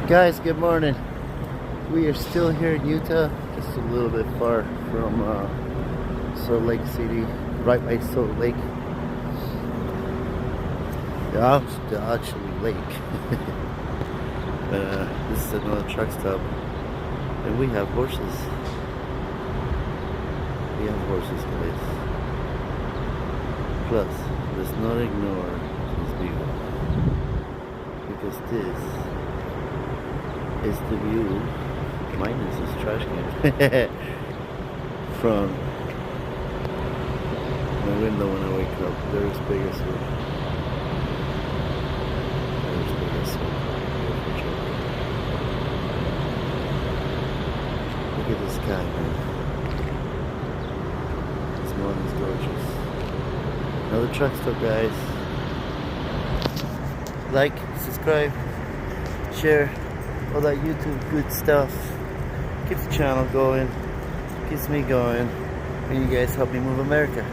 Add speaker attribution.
Speaker 1: Guys, good morning. We are still here in Utah, just a little bit far from Salt Lake City, right by Salt Lake. The actually lake. This is another truck stop, and we have horses. We have horses, guys. Plus, let's not ignore this view, because this is the view minus this trash can from my window when I wake up. There's bigger swoop. There's bigger swoop. Look at the sky, man. This morning's gorgeous. Another truck stop, guys. Like, subscribe, share, all that YouTube good stuff. Keeps the channel going, keeps me going, and you guys help me move America.